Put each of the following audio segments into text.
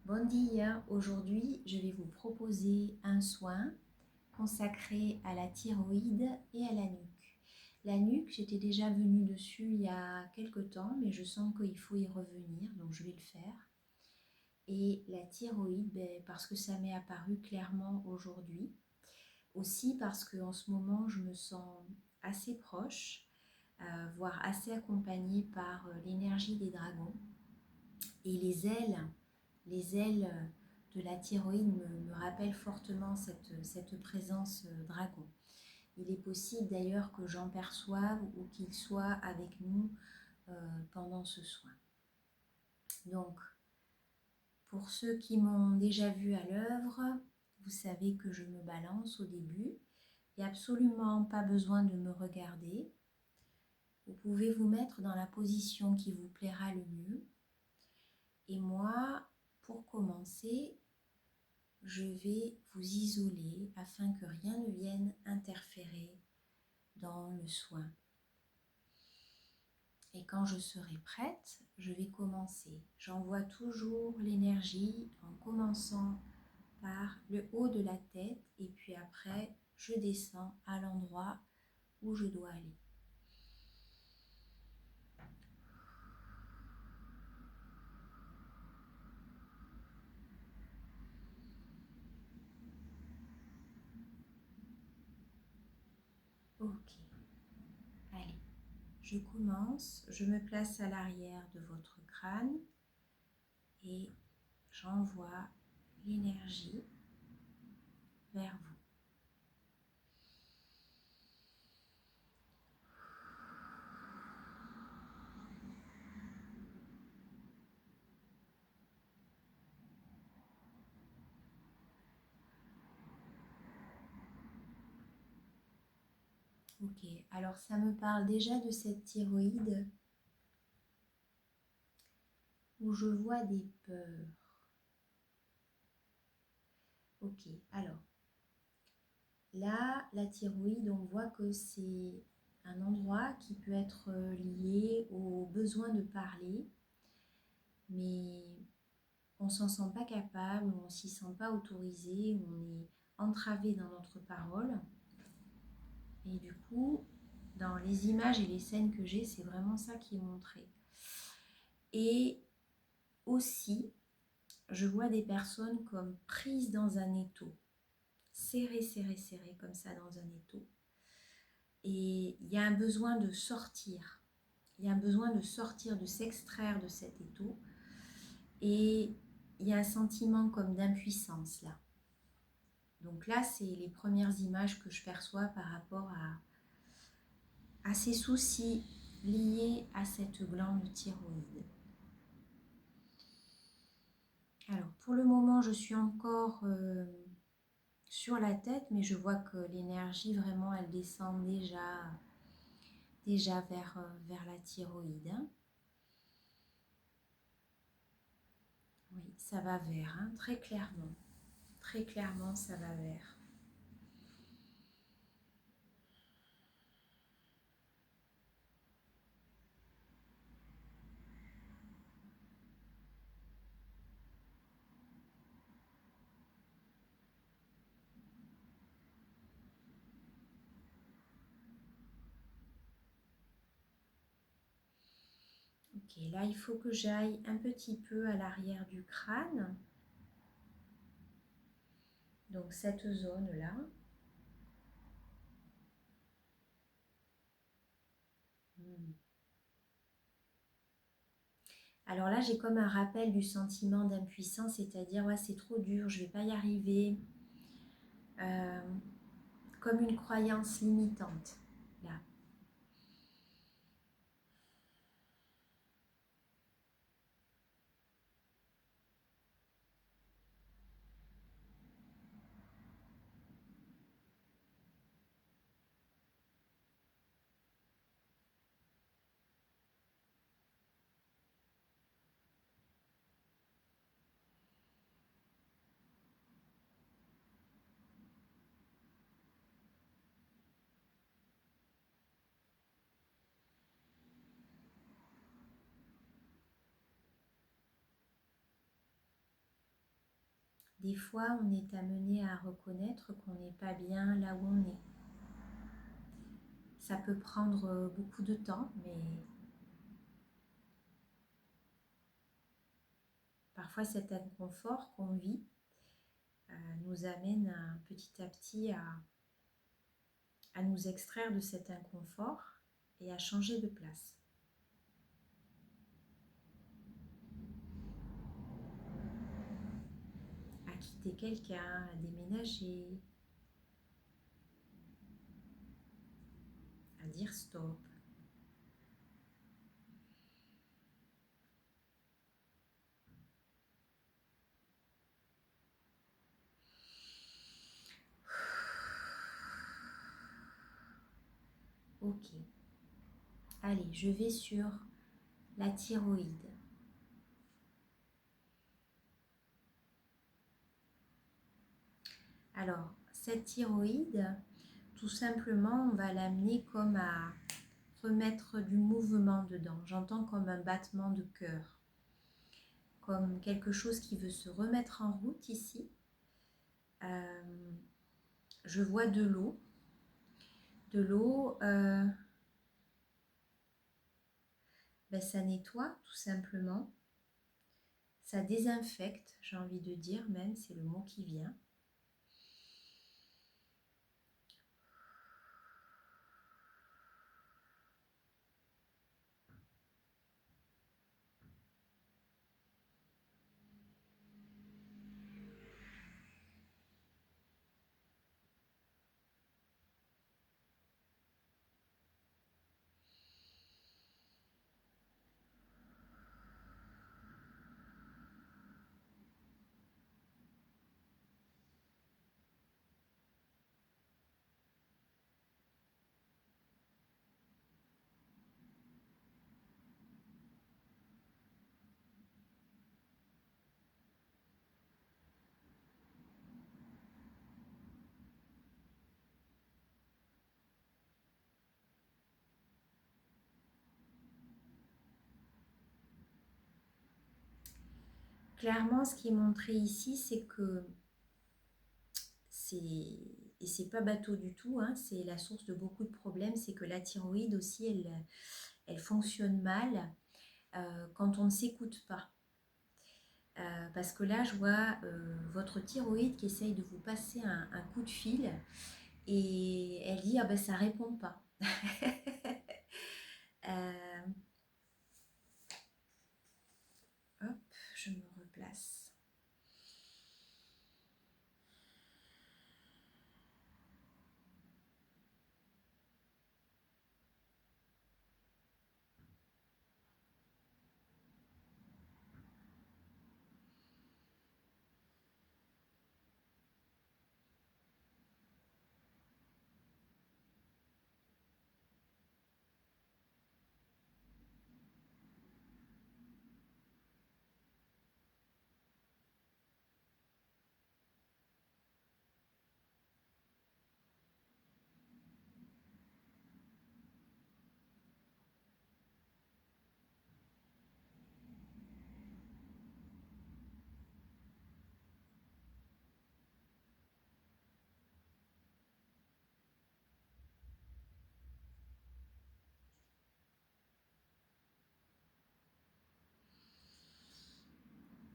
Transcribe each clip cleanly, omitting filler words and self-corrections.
Bon dia, aujourd'hui je vais vous proposer un soin consacré à la thyroïde et à la nuque. La nuque, j'étais déjà venue dessus il y a quelque temps, mais je sens qu'il faut y revenir, donc je vais le faire. Et la thyroïde, parce que ça m'est apparu clairement aujourd'hui. Aussi parce qu'en ce moment, je me sens assez proche, voire assez accompagnée par l'énergie des dragons. Et les ailes de la thyroïde me rappellent fortement cette présence dragon. Il est possible d'ailleurs que j'en perçoive ou qu'il soit avec nous pendant ce soin. Donc, pour ceux qui m'ont déjà vu à l'œuvre, vous savez que je me balance au début. Il n'y a absolument pas besoin de me regarder. Vous pouvez vous mettre dans la position qui vous plaira le mieux. Et moi, pour commencer, je vais vous isoler afin que rien ne vienne interférer dans le soin. Et quand je serai prête, je vais commencer. J'envoie toujours l'énergie en commençant par le haut de la tête et puis après, je descends à l'endroit où je dois aller. Ok, allez, je commence, je me place à l'arrière de votre crâne et j'envoie l'énergie vers vous. Ok, alors ça me parle déjà de cette thyroïde où je vois des peurs. Ok, alors là, la thyroïde, on voit que c'est un endroit qui peut être lié au besoin de parler, mais on s'en sent pas capable, on s'y sent pas autorisé, on est entravé dans notre parole. Et du coup, dans les images et les scènes que j'ai, c'est vraiment ça qui est montré. Et aussi, je vois des personnes comme prises dans un étau, serrées, serrées, serrées, comme ça dans un étau. Et il y a un besoin de sortir. Il y a un besoin de sortir, de s'extraire de cet étau. Et il y a un sentiment comme d'impuissance là. Donc là, c'est les premières images que je perçois par rapport à ces soucis liés à cette glande thyroïde. Alors, pour le moment, je suis encore sur la tête, mais je vois que l'énergie, vraiment, elle descend déjà vers la thyroïde. Oui, ça va vers, hein, très clairement. Très clairement, ça va vers. Ok, là, il faut que j'aille un petit peu à l'arrière du crâne. Donc, cette zone-là. Alors là, j'ai comme un rappel du sentiment d'impuissance, c'est-à-dire, ouais, c'est trop dur, je ne vais pas y arriver. Comme une croyance limitante, là. Des fois, on est amené à reconnaître qu'on n'est pas bien là où on est. Ça peut prendre beaucoup de temps, mais parfois cet inconfort qu'on vit nous amène petit à petit à nous extraire de cet inconfort et à changer de place. À quitter quelqu'un, à déménager, à dire stop. Ok. Allez, je vais sur la thyroïde. Alors, cette thyroïde, tout simplement, on va l'amener comme à remettre du mouvement dedans. J'entends comme un battement de cœur, comme quelque chose qui veut se remettre en route ici. Je vois de l'eau. De l'eau, ben, ça nettoie tout simplement. Ça désinfecte, j'ai envie de dire même, c'est le mot qui vient. Clairement, ce qui est montré ici, c'est que et c'est pas bateau du tout, hein, c'est la source de beaucoup de problèmes, c'est que la thyroïde aussi, elle fonctionne mal quand on ne s'écoute pas. Parce que là, je vois votre thyroïde qui essaye de vous passer un coup de fil et elle dit, ah ben ça répond pas. Euh, hop, je me replace.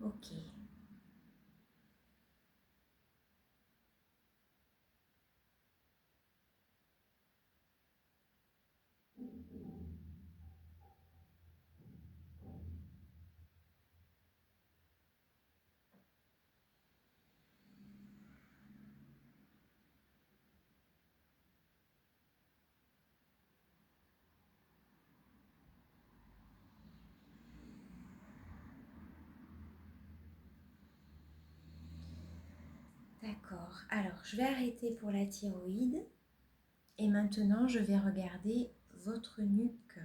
Ok. D'accord. Alors, je vais arrêter pour la thyroïde. Et maintenant, je vais regarder votre nuque.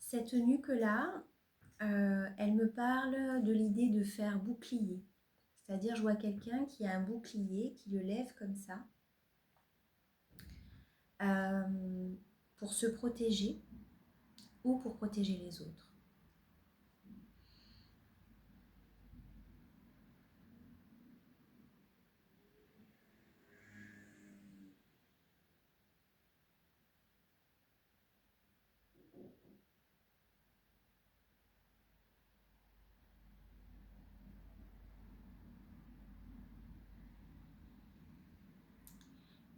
Cette nuque-là, elle me parle de l'idée de faire bouclier. C'est-à-dire, je vois quelqu'un qui a un bouclier, qui le lève comme ça, pour se protéger ou pour protéger les autres.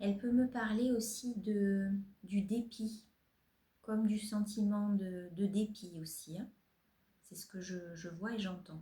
Elle peut me parler aussi du dépit, comme du sentiment de dépit aussi, hein. C'est ce que je vois et j'entends.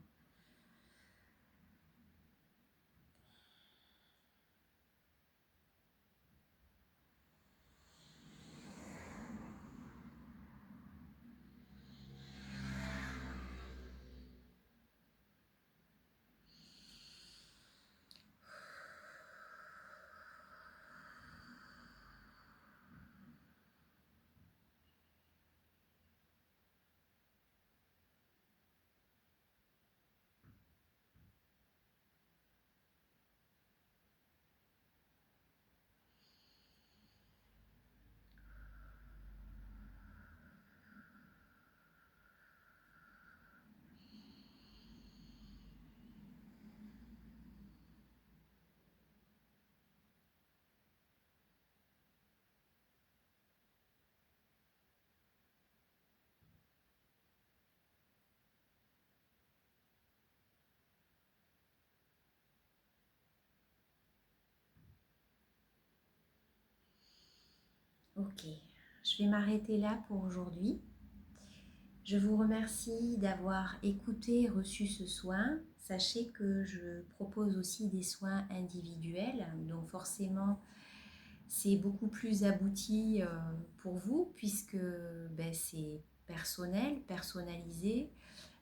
Ok, je vais m'arrêter là pour aujourd'hui. Je vous remercie d'avoir écouté et reçu ce soin. Sachez que je propose aussi des soins individuels, donc forcément c'est beaucoup plus abouti pour vous puisque c'est personnel, personnalisé.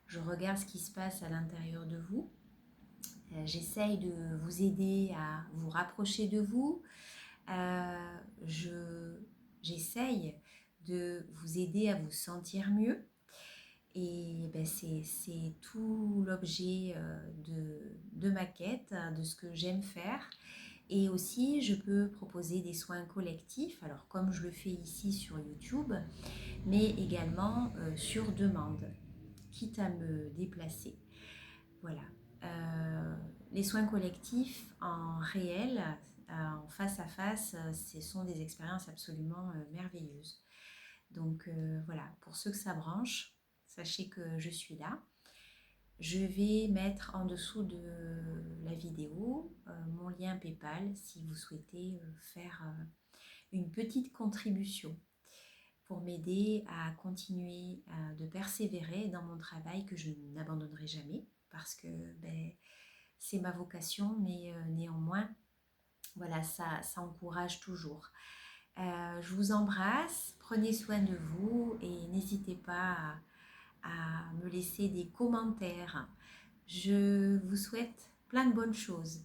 Je regarde ce qui se passe à l'intérieur de vous. J'essaye de vous aider à vous rapprocher de vous. J'essaye de vous aider à vous sentir mieux. Et c'est tout l'objet de ma quête, de ce que j'aime faire. Et aussi, je peux proposer des soins collectifs, alors comme je le fais ici sur YouTube, mais également sur demande, quitte à me déplacer. Voilà. Les soins collectifs en réel, en face à face, ce sont des expériences absolument merveilleuses. Donc voilà, pour ceux que ça branche, sachez que je suis là. Je vais mettre en dessous de la vidéo mon lien PayPal si vous souhaitez faire une petite contribution pour m'aider à continuer de persévérer dans mon travail que je n'abandonnerai jamais parce que c'est ma vocation, mais néanmoins, voilà, ça encourage toujours. Je vous embrasse, prenez soin de vous et n'hésitez pas à me laisser des commentaires. Je vous souhaite plein de bonnes choses.